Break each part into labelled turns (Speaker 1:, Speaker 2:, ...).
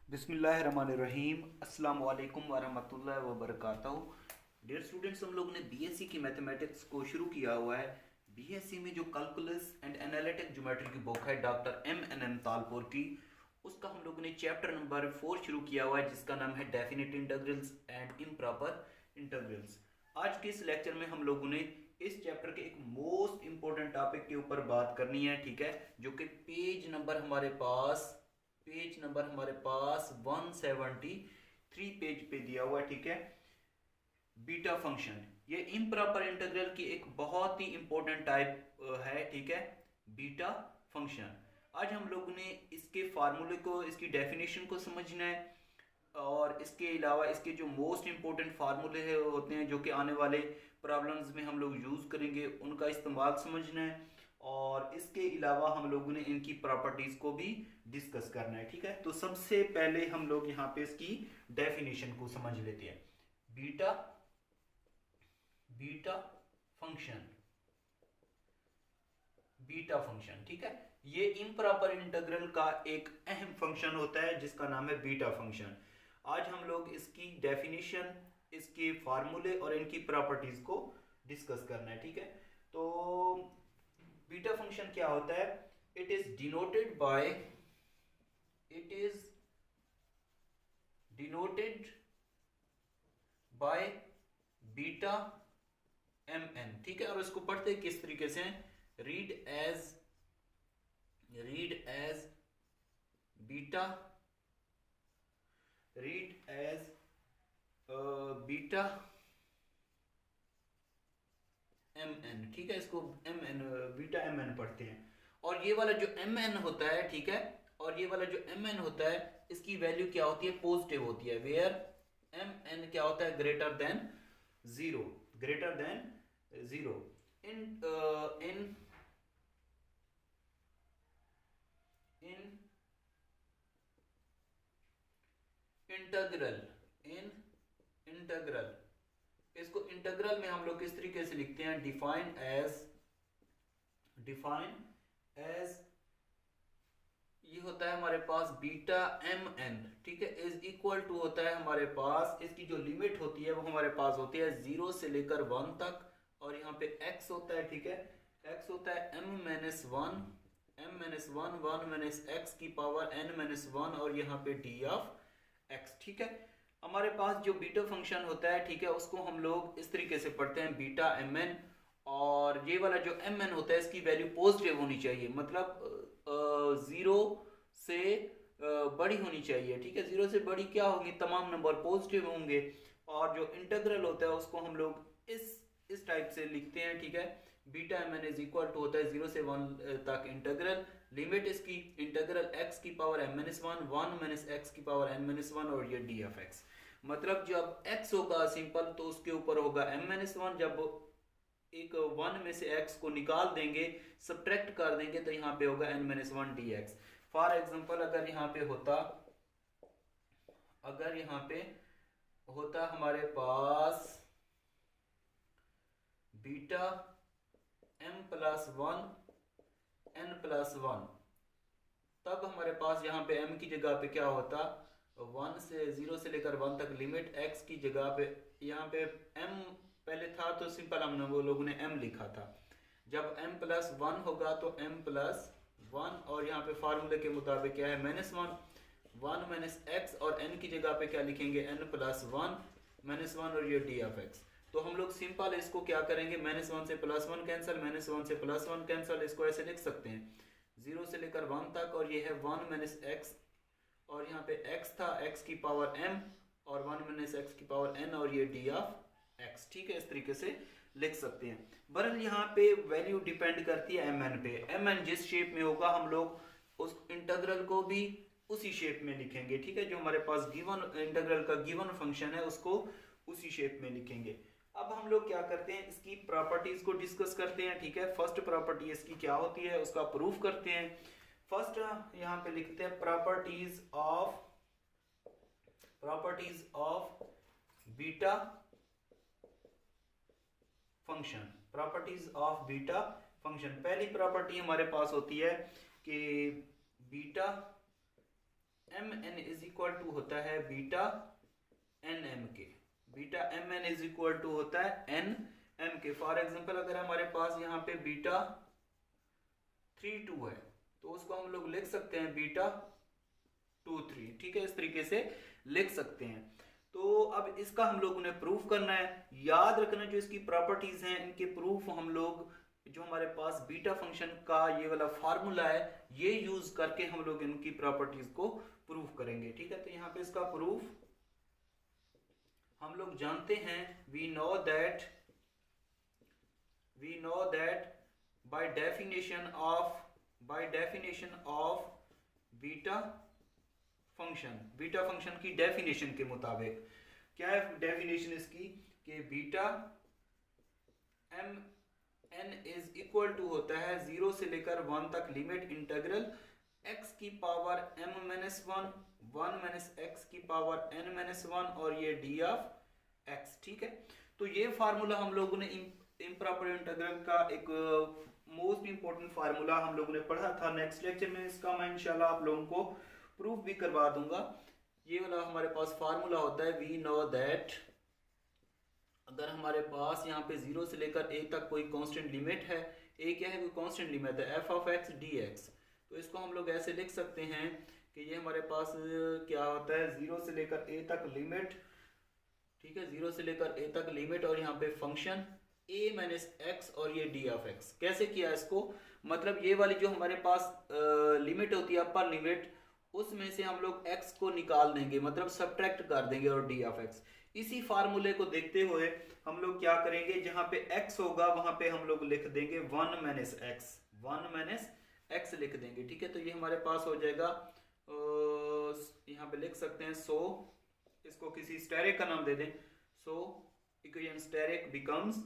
Speaker 1: बिस्मिल्लाहिर्रहमानिर्रहीम। अस्सलाम वालेकुम वरहमतुल्लाहि वबरकातुहू। डियर स्टूडेंट्स, हम लोगों ने बीएससी की मैथमेटिक्स को शुरू किया हुआ है। बीएससी में जो कैलकुलस एंड एनालिटिक ज्योमेट्री की बुक है डॉक्टर एम तालपुर की, उसका हम लोगों ने चैप्टर नंबर 4 शुरू किया हुआ है, जिसका नाम है definite integrals and improper integrals. आज के इस लेक्चर में हम लोगों ने इस चैप्टर के एक मोस्ट इंपॉर्टेंट टॉपिक के ऊपर बात करनी है, ठीक है, जो कि पेज नंबर हमारे पास 173 पेज पे दिया हुआ है, ठीक है। बीटा फंक्शन ये इम्प्रॉपर इंटीग्रल की एक बहुत ही इंपॉर्टेंट टाइप है, ठीक है, बीटा फंक्शन। आज हम लोगों ने इसके फार्मूले को, इसकी डेफिनेशन को समझना है, और इसके अलावा इसके जो मोस्ट इंपॉर्टेंट फार्मूले होते हैं जो कि आने वाले प्रॉब्लम्स में हम लोग यूज़ करेंगे, उनका इस्तेमाल समझना है, और इसके अलावा हम लोगों ने इनकी प्रॉपर्टीज को भी डिस्कस करना है, ठीक है। तो सबसे पहले हम लोग यहाँ पे इसकी डेफिनेशन को समझ लेते हैं। Beta beta function beta function, ठीक है, ये इम्प्रॉपर इंटीग्रल का एक अहम फंक्शन होता है जिसका नाम है बीटा फंक्शन। आज हम लोग इसकी डेफिनेशन, इसके फार्मूले और इनकी प्रॉपर्टीज को डिस्कस करना है, ठीक है। तो बीटा फंक्शन क्या होता है? It is denoted by beta M N, ठीक है। और इसको पढ़ते किस तरीके से? Read as beta beta M N, ठीक है, इसको M N, beta M N पढ़ते हैं। और ये वाला जो एम एन होता है, ठीक है, और ये वाला जो एम एन होता है, इसकी वैल्यू क्या होती है? पॉजिटिव होती है। वेयर एम एन क्या होता है? ग्रेटर देन जीरो, इन इन इन इंटग्रल इसको इंटीग्रल में हम लोग किस तरीके से लिखते हैं? डिफाइन एज ये होता है हमारे पास बीटा एम एन, ठीक है, इज इक्वल टू होता है हमारे पास, इसकी जो लिमिट होती है वो हमारे पास होती है 0 से लेकर 1 तक, और यहाँ पे x होता है, ठीक है, x होता है m minus one, one minus X की पावर n माइनस वन, और यहाँ पे d ऑफ x, ठीक है। हमारे पास जो बीटा फंक्शन होता है, ठीक है, उसको हम लोग इस तरीके से पढ़ते हैं बीटा एम एन, और ये वाला जो एम एन होता है इसकी वैल्यू पॉजिटिव होनी चाहिए, मतलब 0 से बड़ी होनी चाहिए, ठीक है। 0 से बड़ी क्या होगी? तमाम नंबर पॉजिटिव होंगे। और जो इंटीग्रल होता है उसको हम लोग इस टाइप से लिखते हैं, ठीक है। Beta M N is equal to होता है 0 से 1 तक इंटीग्रल, लिमिट इसकी इंटीग्रल x की power m minus one minus X की पावर n माइनस वन, और ये d ऑफ x। मतलब जब x होगा सिंपल तो उसके ऊपर होगा m माइनस वन, जब एक 1 में से x को निकाल देंगे, सब्ट्रैक्ट कर देंगे, तो यहाँ पे होगा n minus one d x. For example अगर यहाँ पे होता हमारे पास beta m plus one n plus one, तब हमारे पास यहाँ पे m की जगह पे क्या होता? 0 से लेकर 1 तक लिमिट x की जगह पे, यहाँ पे m पहले था तो सिंपल हमने वो लोगों ने m लिखा था। जब m प्लस वन होगा तो m प्लस वन, और यहाँ पे फार्मूले के मुताबिक क्या है? माइनस वन माइनस एक्स, और n की जगह पे क्या लिखेंगे? n plus one minus one, और ये d ऑफ x। तो हम लोग सिंपल इसको क्या करेंगे? माइनस वन से plus one cancel, minus one से प्लस वन कैंसिल, इसको ऐसे लिख सकते हैं 0 से लेकर 1 तक, और ये है 1 माइनस एक्स, और यहाँ पे x था, x की पावर m, और 1 माइनस एक्स की पावर n, और ये d ऑफ x, ठीक है। इस तरीके से लिख सकते हैं। बहरहाल यहाँ पे वैल्यू डिपेंड करती है mn पे। mn जिस शेप में होगा हम लोग उस इंटीग्रल को भी उसी शेप में लिखेंगे, ठीक है। जो हमारे पास गिवन इंटीग्रल का गिवन फंक्शन है उसको उसी शेप में लिखेंगे। अब हम लोग क्या करते हैं? इसकी प्रॉपर्टीज को डिस्कस करते हैं, ठीक है। फर्स्ट प्रॉपर्टी इसकी क्या होती है उसका प्रूफ करते हैं। फर्स्ट यहाँ पे लिखते हैं प्रॉपर्टीज ऑफ बीटा फंक्शन। पहली प्रॉपर्टी हमारे पास होती है कि beta M N is equal to होता है बीटा एन एम के। Beta M N is equal to होता है एन एम के। फॉर एग्जाम्पल अगर हमारे पास यहाँ पे बीटा 3 2 है तो उसको हम लोग लिख सकते हैं बीटा 2 3, ठीक है, इस तरीके से लिख सकते हैं। तो अब इसका हम लोगों ने प्रूफ करना है। याद रखना जो इसकी प्रॉपर्टीज हैं इनके प्रूफ हम लोग जो हमारे पास बीटा फंक्शन का ये वाला फार्मूला है ये यूज करके हम लोग इनकी प्रॉपर्टीज को प्रूफ करेंगे, ठीक है। तो यहाँ पे इसका प्रूफ हम लोग जानते हैं, we know that by definition of beta function की डेफिनेशन के मुताबिक क्या है डेफिनेशन इसकी कि beta M N is equal to होता है 0 से लेकर 1 तक लिमिट इंटीग्रल x की power m minus 1 minus x की पावर n माइनस 1 और ये d ऑफ x, ठीक है। तो ये फार्मूला हम लोगों ने इम्प्रॉपर इंटीग्रल का एक मोस्ट इंपॉर्टेंट फार्मूला हम लोगों ने पढ़ा था। नेक्स्ट लेक्चर में इसका मैं इंशाल्लाह आप लोगों को प्रूफ भी करवा दूंगा। ये वाला हमारे पास फार्मूला होता है, वी नो दैट अगर हमारे पास यहाँ पे 0 से लेकर a तक कोई कांस्टेंट लिमिट है, a क्या है, कोई कांस्टेंट लिमिट है f ऑफ x dx, तो इसको हम लोग ऐसे लिख सकते हैं कि ये हमारे पास क्या होता है 0 से लेकर a तक लिमिट, ठीक है, 0 से लेकर a तक लिमिट और यहाँ पे फंक्शन a माइनस x और ये d ऑफ x। कैसे किया इसको, मतलब ये वाली जो हमारे पास लिमिट होती है अपर लिमिट, उसमें से हम लोग x को निकाल देंगे, मतलब सब्ट्रैक्ट कर देंगे और d ऑफ x। इसी फार्मूले को देखते हुए हम लोग क्या करेंगे, जहां पे x होगा वहां पे हम लोग लिख देंगे 1 माइनस x लिख देंगे, ठीक है। तो ये हमारे पास हो जाएगा, यहाँ पे लिख सकते हैं, सो इसको किसी स्टेरिक का नाम दे दें। So equation asterisk becomes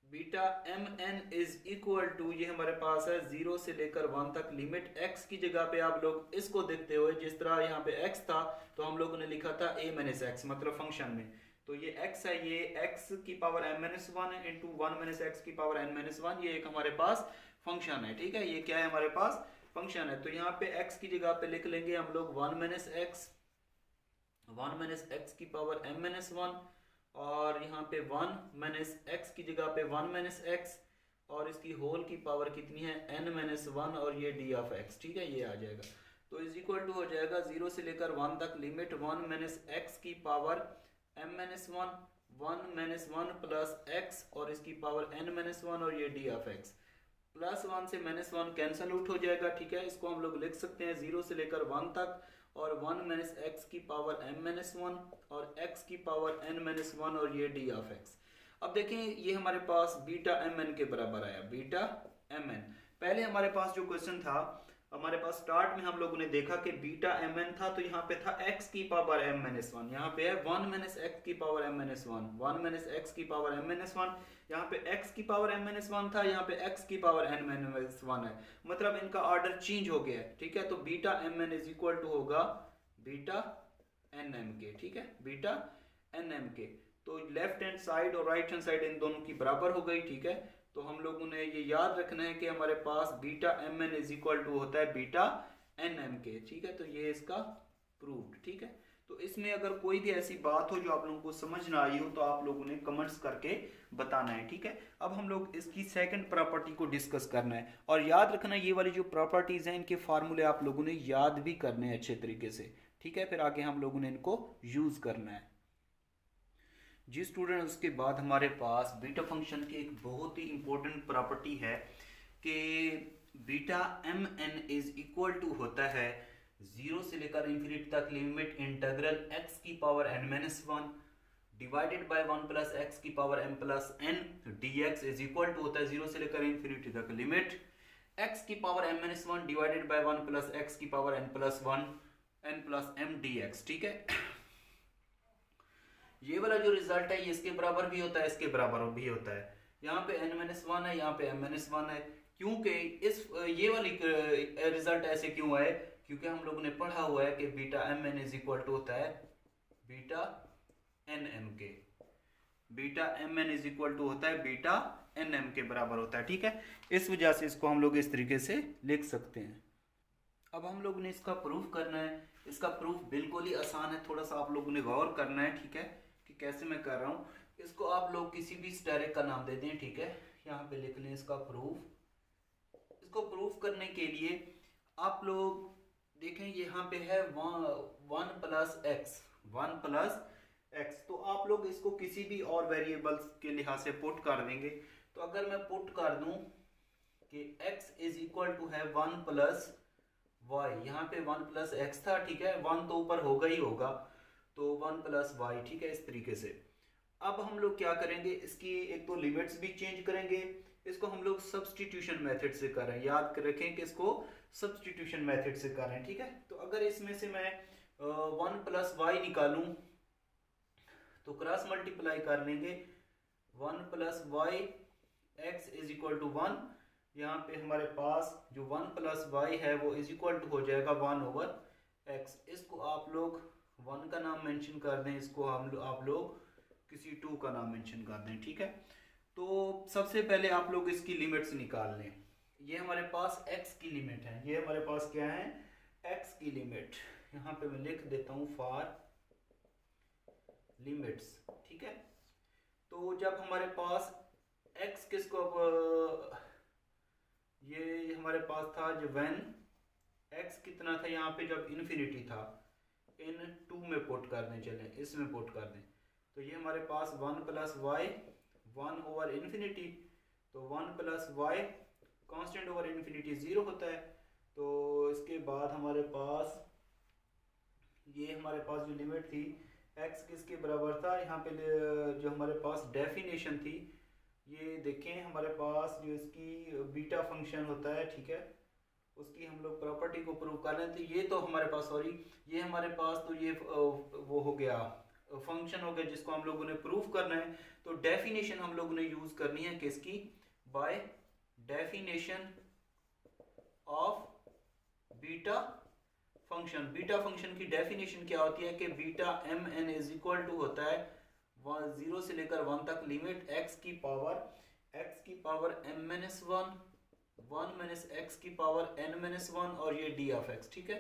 Speaker 1: beta M N is equal to, ये हमारे पास है 0 से लेकर 1 तक लिमिट x की जगह पे आप लोग इसको देखते हुए, जिस तरह यहाँ पे x था तो हम लोगों ने लिखा था a माइनस x, मतलब फंक्शन में, तो ये x है, ये x की पावर m माइनस 1 है इंटू 1 माइनस x की पावर n माइनस 1, ये एक हमारे पास फंक्शन है, ठीक है। ये क्या है, हमारे पास फंक्शन है। तो यहाँ पे x की जगह पे लिख लेंगे हम लोग 1 माइनस x की पावर m माइनस 1 और यहाँ पे 1 माइनस x की जगह पे 1 माइनस x और इसकी होल की पावर कितनी है n माइनस 1 और ये d ऑफ x, ठीक है, ये आ जाएगा। तो इज इक्वल टू हो जाएगा 0 से लेकर 1 तक लिमिट 1 माइनस x की power m minus 1 minus 1 plus x और इसकी पावर n माइनस 1 और ये d ऑफ x। प्लस 1 से माइनस 1 कैंसिल आउट हो जाएगा, ठीक है। इसको हम लोग लिख सकते हैं 0 से लेकर 1 तक और 1 माइनस x की पावर m माइनस 1 और x की पावर n माइनस 1 और ये d ऑफ x। अब देखें ये हमारे पास बीटा एम एन के बराबर आया, बीटा एम एन। पहले हमारे पास जो क्वेश्चन था, हमारे पास स्टार्ट में हम लोगों ने देखा कि बीटा एम एन था, तो यहाँ पे था x की पावर m माइनस 1, यहाँ पे है 1 माइनस x की power m minus 1, 1 minus x की पावर m माइनस 1, यहाँ पे x की पावर m माइनस 1 था, यहाँ पे x की पावर n माइनस 1 है, मतलब इनका ऑर्डर चेंज हो गया है, ठीक है। तो beta M N is equal to होगा बीटा एन एम के, ठीक है, बीटा एन एम के। तो लेफ्ट हैंड साइड और राइट हैंड साइड इन दोनों की बराबर हो गई, ठीक है। तो हम लोगों ने ये याद रखना है कि हमारे पास beta M N is equal to होता है बीटा एन एम के, ठीक है। तो ये इसका प्रूव्ड, ठीक है। तो इसमें अगर कोई भी ऐसी बात हो जो आप लोगों को समझ ना आई हो तो आप लोगों ने कमेंट्स करके बताना है, ठीक है। अब हम लोग इसकी सेकंड प्रॉपर्टी को डिस्कस करना है और याद रखना ये वाली जो प्रॉपर्टीज हैं इनके फार्मूले आप लोगों ने याद भी करने हैं अच्छे तरीके से, ठीक है। फिर आगे हम लोगों ने इनको यूज करना है। जी स्टूडेंट, उसके बाद हमारे पास बीटा फंक्शन की एक बहुत ही इंपॉर्टेंट प्रॉपर्टी है कि beta M N is equal to होता है 0 से लेकर इंफिनिटी तक लिमिट इंटीग्रल x की power n minus 1 divided by 1 plus x की power m plus n dx is equal to होता है 0 से लेकर इंफिनिटी तक लिमिट x की power m minus 1 divided by 1 plus x की power n plus 1 n plus m dx, ठीक है। ये वाला जो रिजल्ट है ये इसके बराबर भी होता है, इसके बराबर भी होता है। यहाँ पे n माइनस 1 है, यहाँ पे m माइनस 1 है, क्योंकि इस ये वाली रिजल्ट ऐसे क्यों है, क्योंकि हम लोगों ने पढ़ा हुआ है कि beta M N is equal to होता है बीटा एन एम के, beta M N is equal to होता है बीटा एन एम के बराबर होता है, ठीक है। इस वजह से इसको हम लोग इस तरीके से लिख सकते हैं। अब हम लोग ने इसका प्रूफ करना है। इसका प्रूफ बिल्कुल ही आसान है, थोड़ा सा आप लोगों ने गौर करना है, ठीक है, कि कैसे मैं कर रहा हूँ। इसको आप लोग किसी भी स्टेरिक का नाम दे दें, ठीक है, यहाँ पे लिख लें इसका प्रूफ। इसको प्रूफ करने के लिए आप लोग देखें यहाँ पे है 1 प्लस एक्स, 1 प्लस एक्स, तो आप लोग इसको किसी भी और वेरिएबल्स के लिहाज से पुट कर देंगे। तो अगर मैं पुट कर दूं कि x इज इक्वल टू है 1 प्लस वाई, यहाँ पे 1 प्लस एक्स था, ठीक है, 1 तो ऊपर होगा ही होगा, तो 1 प्लस वाई, ठीक है, इस तरीके से। अब हम लोग क्या करेंगे, इसकी एक तो लिमिट्स भी चेंज करेंगे, इसको हम लोग सब्सटीट्यूशन मेथड से कर रहे हैं, याद रखें कि इसको सब्सटीट्यूशन मेथड से कर रहे हैं, ठीक है। तो अगर इसमें से मैं 1 प्लस वाई निकालूं तो क्रॉस मल्टीप्लाई कर लेंगे, 1 plus Y X is equal to 1, यहाँ पे हमारे पास जो 1 प्लस वाई है वो इज इक्वल टू हो जाएगा 1 ओवर एक्स। इसको आप लोग 1 का नाम मेंशन कर दें, इसको आप लोग किसी 2 का नाम मेंशन कर दें, ठीक है। तो सबसे पहले आप लोग इसकी लिमिट्स निकाल लें। ये हमारे पास x की लिमिट है, ये हमारे पास क्या है, x की लिमिट। यहाँ पे मैं लिख देता हूँ फॉर लिमिट्स, ठीक है। तो जब हमारे पास x किसको, अब ये हमारे पास था जब व्हेन x कितना था, यहाँ पे जब इन्फिनिटी था, इन 2 में पुट कर दें, चलें इसमें पुट कर दें, तो ये हमारे पास 1 प्लस वाई 1 ओवर इन्फिनिटी, तो 1 plus Y constant over infinity 0 होता है। तो इसके बाद हमारे पास ये हमारे पास जो लिमिट थी x किसके बराबर था, यहाँ पे जो हमारे पास डेफिनेशन थी, ये देखें हमारे पास जो इसकी बीटा फंक्शन होता है, ठीक है, उसकी हम लोग प्रॉपर्टी को प्रूव कर लें। तो ये तो हमारे पास, सॉरी, ये हमारे पास तो ये वो हो गया, फंक्शन हो गया जिसको हम लोगों ने प्रूफ करना है। तो डेफिनेशन हम लोगों ने यूज करनी है किसकी, by definition of beta function. Beta function की डेफिनेशन क्या होती है कि beta M N is equal to होता है 0 से लेकर 1 तक लिमिट x की power m minus 1 minus x की पावर n माइनस 1 और ये d ऑफ x, ठीक है।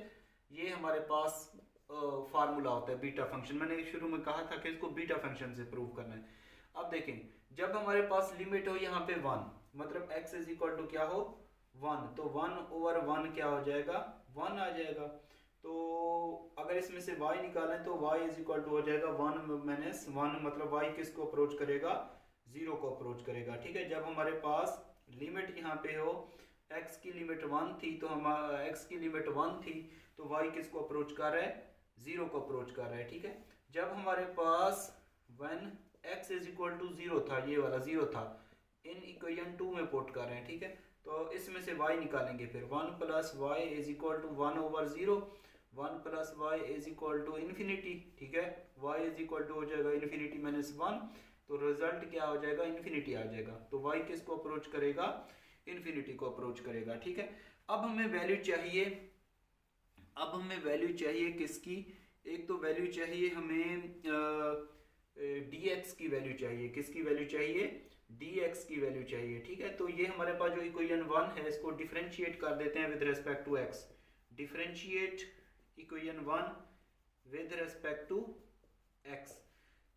Speaker 1: ये हमारे पास फार्मूला होता है बीटा फंक्शन। मैंने शुरू में कहा था कि इसको बीटा फंक्शन से प्रूव करना है। अब देखें, जब हमारे पास लिमिट हो यहाँ पे 1, मतलब x इज इक्वल टू क्या हो 1, तो 1 ओवर 1 क्या हो जाएगा, 1 आ जाएगा। तो अगर इसमें से y निकालें तो y इज इक्वल टू हो जाएगा 1 माइनस 1, मतलब y किसको अप्रोच करेगा, 0 को अप्रोच करेगा, ठीक है। जब हमारे पास लिमिट यहाँ पे हो, x की लिमिट 1 थी, तो हम x की लिमिट 1 थी, तो y किसको अप्रोच कर रहा है, 0 को अप्रोच कर रहा है, ठीक है। जब हमारे पास when x is equal to 0 था, ये वाला 0 था, इन इक्वेशन 2 में पुट कर रहे हैं, ठीक है। तो इसमें से y निकालेंगे, फिर 1 plus Y is equal to 1 over 0, 1 plus Y is equal to infinity, ठीक है, y इज इक्वल टू हो जाएगा इन्फिनिटी माइनस 1, तो रिजल्ट क्या हो जाएगा, इन्फिनिटी आ जाएगा। तो y किसको अप्रोच करेगा, इन्फिनिटी को अप्रोच करेगा, ठीक है। अब हमें वैल्यू चाहिए, अब हमें वैल्यू चाहिए किसकी, एक तो वैल्यू चाहिए हमें dx की वैल्यू चाहिए, किसकी वैल्यू चाहिए, dx की वैल्यू चाहिए, ठीक है। तो ये हमारे पास जो इक्वेशन 1 है, इसको डिफरेंशिएट कर देते हैं with respect to x, differentiate equation 1 with respect to x,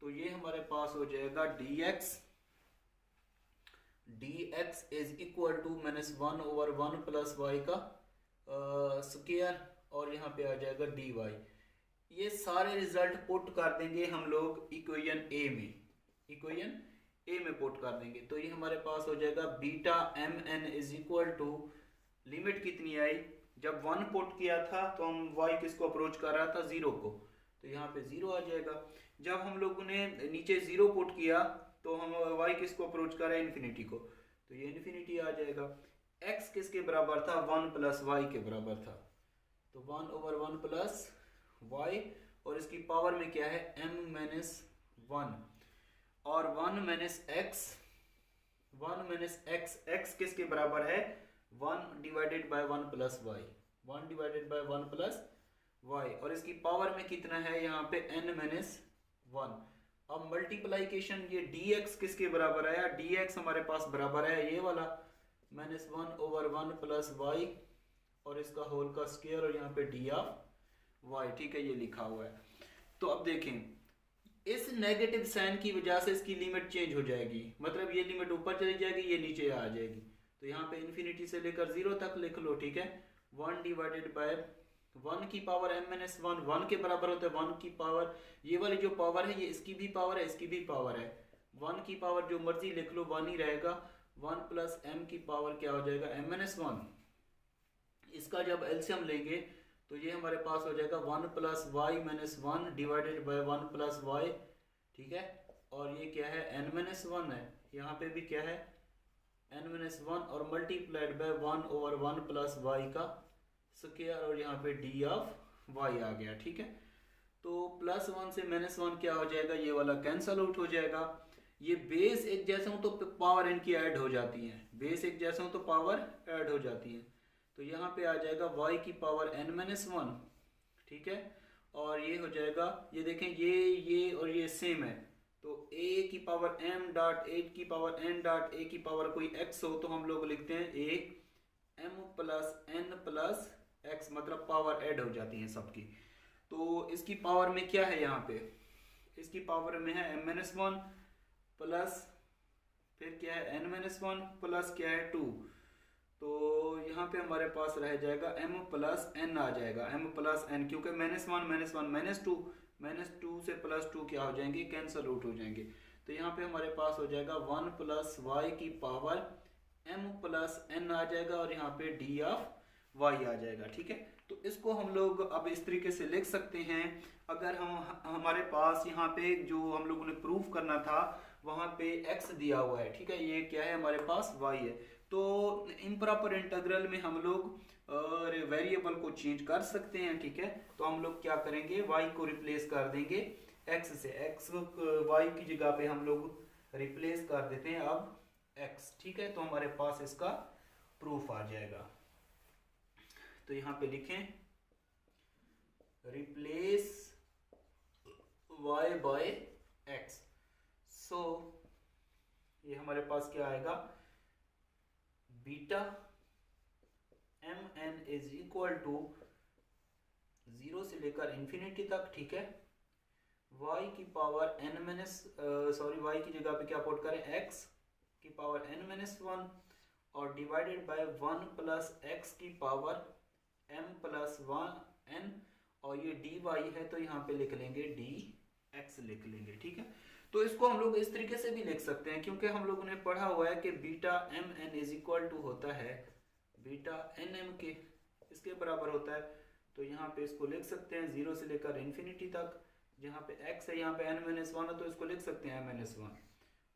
Speaker 1: तो ये हमारे पास हो जाएगा dx is equal to minus 1 over 1 plus Y का स्क्वायर, और यहाँ पे आ जाएगा dy। ये सारे रिजल्ट पुट कर देंगे हम लोग इक्वेशन a में, इक्वेशन a में पुट कर देंगे। तो ये हमारे पास हो जाएगा beta M N is equal to, limit कितनी आई, जब 1 पुट किया था तो हम y किसको अप्रोच कर रहा था, 0 को, तो यहाँ पे 0 आ जाएगा। जब हम लोगों ने नीचे 0 पुट किया तो हम y किसको अप्रोच कर रहे हैं, इन्फिनिटी को, तो ये इन्फिनिटी आ जाएगा। x किसके बराबर था, 1 प्लस वाई के बराबर था, तो 1 ओवर 1 प्लस y, और इसकी पावर में क्या है, m माइनस 1, और 1 माइनस x, 1 माइनस x किसके बराबर है, 1 divided by 1 plus Y, 1 divided by 1 plus Y, और इसकी पावर में कितना है यहाँ पे n माइनस 1। अब मल्टीप्लाइकेशन, ये dx किसके बराबर आया, dx हमारे पास बराबर है ये वाला -1 ओवर 1 प्लस वाई, और इसका होल का स्क्वायर, और यहाँ पे d ऑफ वाई, ठीक है, ये लिखा हुआ है। तो अब देखें इस नेगेटिव साइन की वजह से इसकी लिमिट चेंज हो जाएगी, मतलब ये लिमिट ऊपर चली जाएगी, ये नीचे आ जाएगी। तो यहाँ पे इन्फिनिटी से लेकर 0 तक लिख लो, ठीक है। 1 डिवाइडेड बाय 1 की पावर m-1, 1 के बराबर होता है 1 की पावर, ये वाली जो पावर है ये इसकी भी पावर है, इसकी भी पावर है। 1 की पावर जो मर्जी लिख लो 1 ही रहेगा। 1 प्लस m की पावर क्या हो जाएगा m-1। इसका जब एलसीएम लेंगे तो ये हमारे पास हो जाएगा 1 plus y-1 divided by 1 plus y, ठीक है। और ये क्या है n-1 है, यहाँ पे भी क्या है n-1 और multiplied by 1 over 1 plus y का स्क्वायर, और यहाँ पे d ऑफ y आ गया, ठीक है। तो +1 से -1 क्या हो जाएगा, ये वाला कैंसल आउट हो जाएगा। ये बेस एक जैसे हो तो पावर इनकी ऐड हो जाती है, बेस एक जैसे हो तो पावर ऐड हो जाती है। तो यहाँ पे आ जाएगा y की पावर n-1, ठीक है। और ये हो जाएगा, ये देखें ये और ये सेम है, तो a की पावर m डॉट a की पावर n डॉट a की पावर कोई x हो तो हम लोग लिखते हैं a m plus n plus x, मतलब पावर ऐड हो जाती है सबकी। तो इसकी पावर में क्या है, यहाँ पे इसकी पावर में है m-1 प्लस फिर क्या है n-1 प्लस क्या है 2। तो यहाँ पे हमारे पास रह जाएगा m प्लस n आ जाएगा, m प्लस n, क्योंकि -1 -2 से +2 क्या हो जाएंगे, कैंसल आउट हो जाएंगे। तो यहाँ पे हमारे पास हो जाएगा 1 प्लस y की पावर m प्लस n आ जाएगा, और यहाँ पे d ऑफ y आ जाएगा, ठीक है। तो इसको हम लोग अब इस तरीके से लिख सकते हैं। अगर हमारे पास यहाँ पे जो हम लोगों ने प्रूफ करना था वहाँ पे x दिया हुआ है, ठीक है, ये क्या है हमारे पास y है। तो इम्प्रॉपर इंटीग्रल में हम लोग वेरिएबल को चेंज कर सकते हैं, ठीक है। तो हम लोग क्या करेंगे, y को रिप्लेस कर देंगे x से, y की जगह पे हम लोग रिप्लेस कर देते हैं अब x, ठीक है। तो हमारे पास इसका प्रूफ आ जाएगा। तो यहाँ पे लिखें replace y by x। So ये हमारे पास क्या आएगा, beta mn is equal to 0 से लेकर इन्फिनिटी तक, ठीक है। y की पावर y की जगह पे क्या पुट करें, x की पावर n-1 और डिवाइडेड बाय 1 प्लस x की पावर m प्लस 1n, और ये dy है तो यहाँ पे लिख लेंगे dx लिख लेंगे, ठीक है। तो इसको हम लोग इस तरीके से भी लिख सकते हैं, क्योंकि हम लोगों ने पढ़ा हुआ है कि beta mn is equal to होता है बीटा nm के, इसके बराबर होता है। तो यहाँ पे इसको लिख सकते हैं 0 से लेकर इन्फिनिटी तक, जहाँ पे x है यहाँ पे n-1 है तो इसको लिख सकते हैं m-1,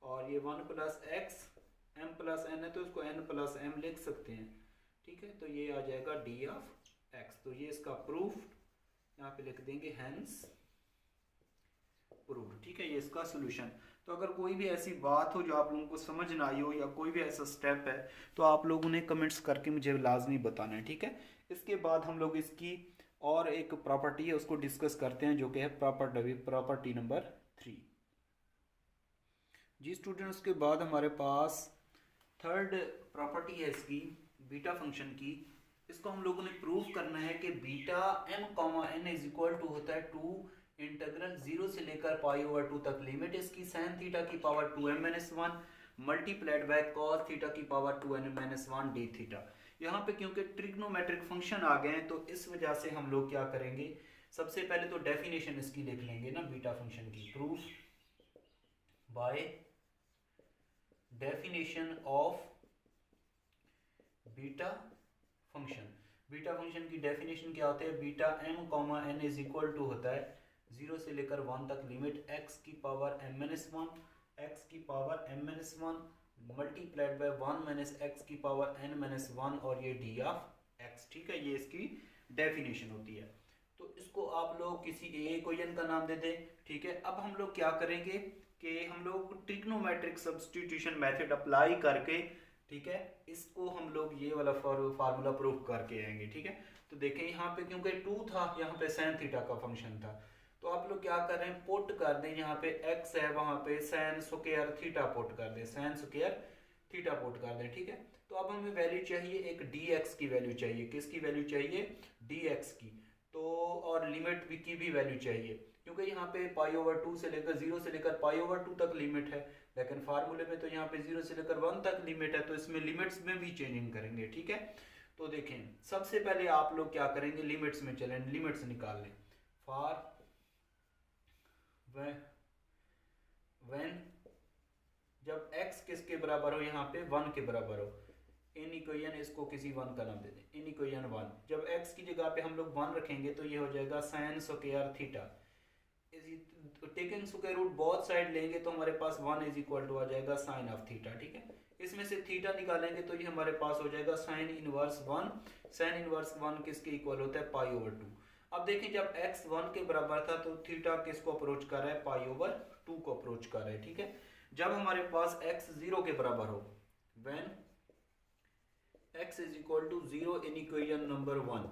Speaker 1: और ये 1 plus x m plus n है तो इसको n प्लस m लिख सकते हैं, ठीक है। तो ये आ जाएगा d ऑफ x। तो ये इसका प्रूफ यहाँ पे लिख देंगे, हैंस प्रूव्ड, ठीक है, ये इसका सोल्यूशन। तो अगर कोई भी ऐसी बात हो जो आप लोगों को समझ ना आई हो या कोई भी ऐसा स्टेप है तो आप लोगों ने कमेंट्स करके मुझे लाजमी बताना है, ठीक है। इसके बाद हम लोग इसकी और एक प्रॉपर्टी है उसको डिस्कस करते हैं, जो कि है प्रॉपर्टी नंबर 3। जी स्टूडेंट्स, के बाद हमारे पास थर्ड प्रॉपर्टी है इसकी, बीटा फंक्शन की। इसको हम लोगों ने प्रूव करना है कि beta m, n is equal to होता है 2 इंटीग्रल 0 से लेकर π/2 तक लिमिट इसकी sin थीटा की power 2m-1 multiplied by cos theta की पावर 2n-1 d थीटा। यहाँ पे क्योंकि ट्रिग्नोमेट्रिक फंक्शन आ गए हैं तो इस वजह से हम लोग क्या करेंगे, सबसे पहले तो डेफिनेशन इसकी लिख लेंगे ना बीटा फंक्शन की। Proof by definition of beta function. Beta function की डेफिनेशन क्या होता है, beta m, n is equal to होता है 0 से लेकर 1 तक लिमिट x की power m-1 multiplied by 1 minus x की पावर n-1 और ये d ऑफ x, ठीक है, ये इसकी डेफिनेशन होती है। तो इसको आप लोग किसी एक इक्वेशन का नाम दे दें, ठीक है। अब हम लोग क्या करेंगे कि हम लोग ट्रिग्नोमेट्रिक सब्स्टिट्यूशन मेथड अप्लाई करके, ठीक है, इसको हम लोग ये वाला फार्मूला प्रूफ करके आएंगे, ठीक है। तो देखें यहाँ पे क्योंकि 2 था, यहाँ पे sin थीटा का फंक्शन था, तो आप लोग क्या कर रहे हैं, पुट कर दें, यहाँ पे x है वहां पे sin स्क्वायर थीटा पुट कर दें, sin स्क्वायर थीटा पुट कर दें, ठीक है। तो अब हमें वैल्यू चाहिए, एक dx की वैल्यू चाहिए, किसकी वैल्यू चाहिए, dx की। तो और लिमिट की भी वैल्यू चाहिए, क्योंकि यहाँ पे π/2 से लेकर 0 से लेकर π/2 तक लिमिट है, लेकिन फार्मूले में तो यहाँ पे 0 से लेकर 1 तक लिमिट है, तो इसमें लिमिट्स में भी चेंजिंग करेंगे। ठीक है, तो देखें सबसे पहले आप लोग क्या करेंगे, लिमिट्स में चलें, लिमिट्स निकाल लें। फॉर व्हेन जब x किसके बराबर हो, यहाँ पे 1 के बराबर हो, इन इक्वेशन इसको किसी 1 का नाम दे दें, इन इक्वेशन 1, जब x की जगह पे हम लोग 1 रखेंगे तो ये हो जाएगा sin square theta, taking square root both side लेंगे तो हमारे पास 1 इज इक्वल टू आ जाएगा sin ऑफ थीटा। ठीक है, इसमें से थीटा निकालेंगे तो ये हमारे पास हो जाएगा sin इनवर्स 1, sin इनवर्स 1 किसके इक्वल होता है, π/2। अब देखिए जब x 1 के बराबर था तो थीटा किसको अप्रोच कर रहा है, π/2 को अप्रोच कर रहा है। ठीक है, जब हमारे पास x 0 के बराबर हो, when x is equal to 0 in equation number 1,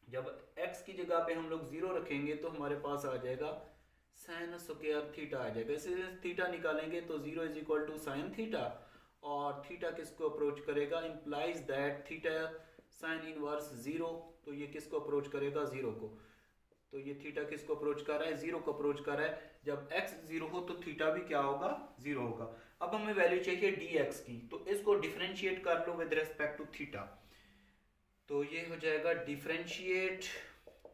Speaker 1: जब x की जगह पे हम लोग 0 रखेंगे तो हमारे पास आ जाएगा sin स्क्वायर थीटा आ जाएगा। इसे थीटा निकालेंगे तो 0 is equal to sin theta, और थीटा किसको अप्रोच करेगा, implies that theta sin inverse 0, तो ये किसको अप्रोच करेगा, 0 को, तो ये थीटा किसको अप्रोच कर रहा है, 0 को अप्रोच कर रहा है। जब x 0 हो तो थीटा भी क्या होगा, 0 होगा। अब हमें वैल्यू चाहिए dx की, तो इसको डिफरेंशिएट कर लो विद रिस्पेक्ट टू थीटा, तो ये हो जाएगा differentiate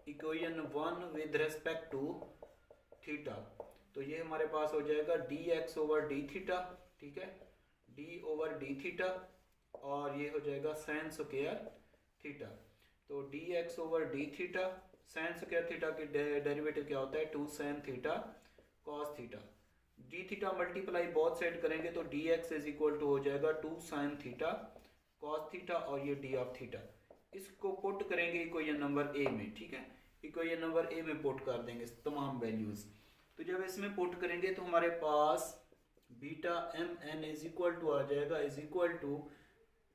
Speaker 1: equation 1 with respect to theta, तो ये हमारे पास हो जाएगा dx ओवर d थीटा। ठीक है, d ओवर d थीटा, और ये हो जाएगा sin स्क्वायर थीटा, तो dx over d theta, sin square theta की डेरिवेटिव क्या होता है, 2 sin theta cos theta, d theta multiply both side करेंगे तो dx इज इक्वल टू हो जाएगा 2 sin थीटा cos थीटा, और ये d ऑफ थीटा, इसको पुट करेंगे इक्वेशन नंबर ए में। ठीक है, इक्वेशन नंबर ए में पुट कर देंगे तमाम वैल्यूज, तो जब इसमें पुट करेंगे तो हमारे पास beta M N is equal to आ जाएगा, इज इक्वल टू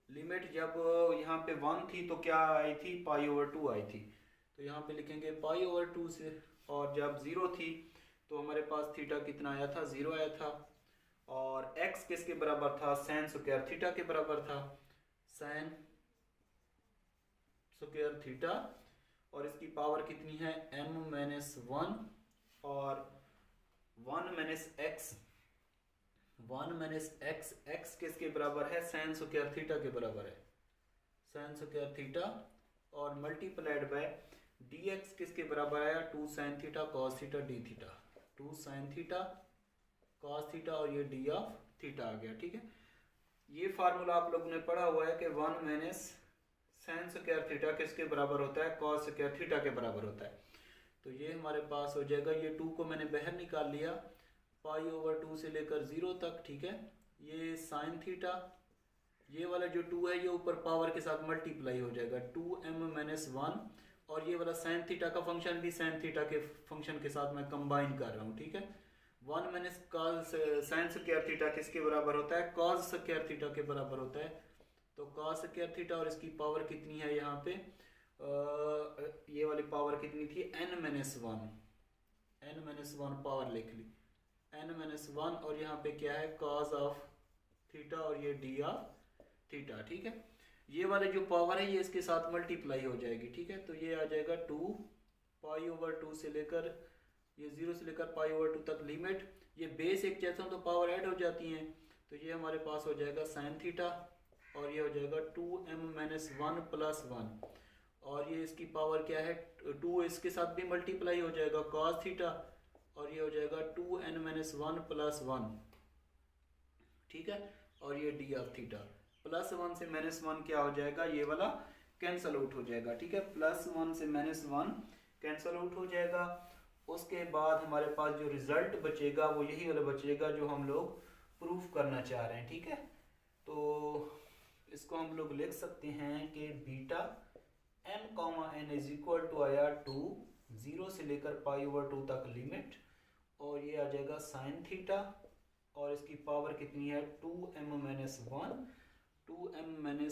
Speaker 1: लिमिट जब यहाँ पे 1 थी तो क्या आई थी, π/2 आई थी, तो यहाँ पे लिखेंगे π/2 से, और जब 0 थी तो हमारे पास थीटा कितना आया था, 0 आया था, और x किसके बराबर था, sin स्क्वायर थीटा के बराबर था, sin स्क्वायर थीटा, और इसकी पावर कितनी है, m-1, और 1 x, x किसके बराबर है, sin स्क्वायर थीटा के बराबर है, sin स्क्वायर थीटा, और मल्टीप्लाइड बाय dx किसके बराबर आया, 2 sin theta cos theta d theta, 2 sin theta cos theta, और ये d ऑफ थीटा आ गया। ठीक है, ये फार्मूला आप लोगों ने पढ़ा हुआ है कि 1 sin स्क्वायर थीटा किसके बराबर होता है, cos स्क्वायर थीटा के बराबर होता है, तो ये हमारे पास हो जाएगा, ये 2 को मैंने बाहर निकाल लिया, π/2 से लेकर 0 तक। ठीक है, ये sin थीटा, ये वाला जो 2 है ये ऊपर पावर के साथ मल्टीप्लाई हो जाएगा, 2m-1, और ये वाला sin थीटा का फंक्शन भी sin थीटा के फंक्शन के साथ मैं कंबाइन कर रहा हूँ। ठीक है, 1 sin स्क्वायर थीटा किसके बराबर होता है, cos स्क्वायर थीटा के बराबर होता है, तो cos स्क्वायर थीटा, और इसकी पावर कितनी है यहाँ पे, ये वाली पावर कितनी थी, n-1 पावर लिख ली, n-1, और यहाँ पे क्या है, cos ऑफ थीटा, और ये d ऑफ थीटा। ठीक है, ये वाले जो पावर है ये इसके साथ मल्टीप्लाई हो जाएगी। ठीक है, तो ये आ जाएगा 2 π/2 से लेकर, ये 0 से लेकर π/2 तक लिमिट, ये बेस एक जैसा तो पावर ऐड हो जाती हैं, तो ये हमारे पास हो जाएगा sin थीटा, और ये हो जाएगा 2m-1 + 1, और ये इसकी पावर क्या है, 2 इसके साथ भी मल्टीप्लाई हो जाएगा cos थीटा, और ये हो जाएगा 2n-1 + 1। ठीक है, और ये d ऑफ थीटा, +1 से -1 क्या हो जाएगा, ये वाला कैंसल आउट हो जाएगा। ठीक है, +1 से -1 कैंसल आउट हो जाएगा। उसके बाद हमारे पास जो रिजल्ट बचेगा वो यही वाला बचेगा जो हम लोग प्रूफ करना चाह रहे हैं। ठीक है, तो इसको हम लोग लिख सकते हैं कि beta m, n is equal to आया 2, 0 से लेकर π/2 तक लिमिट, और ये आ जाएगा sin थीटा, और इसकी पावर कितनी है, 2m-1, 2m-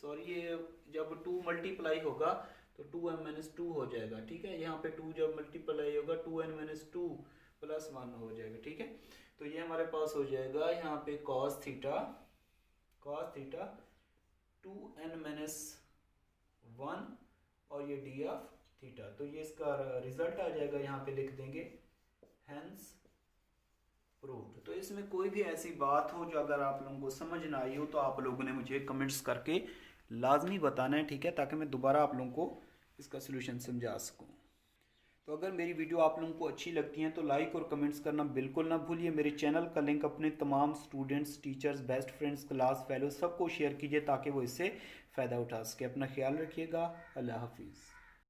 Speaker 1: सॉरी ये जब 2 मल्टीप्लाई होगा तो 2m-2 हो जाएगा। ठीक है, यहाँ पे 2 जब मल्टीप्लाई होगा 2n-2 + 1 हो जाएगा। ठीक है, तो ये हमारे पास हो जाएगा यहाँ पे cos थीटा 2n-1, और ये d ऑफ थीटा। तो ये इसका रिजल्ट आ जाएगा, यहाँ पे लिख देंगे हेंस प्रूव्ड। तो इसमें कोई भी ऐसी बात हो जो अगर आप लोगों को समझ ना आई हो तो आप लोगों ने मुझे कमेंट्स करके लाजमी बताना है, ठीक है, ताकि मैं दोबारा आप लोगों को इसका सोल्यूशन समझा सकूं। तो अगर मेरी वीडियो आप लोगों को अच्छी लगती है तो लाइक और कमेंट्स करना बिल्कुल ना भूलिए। मेरे चैनल का लिंक अपने तमाम students, teachers, best friends, class fellow सबको शेयर कीजिए ताकि वो इससे फ़ायदा उठा सके। अपना ख्याल रखिएगा। अल्लाह हाफिज़।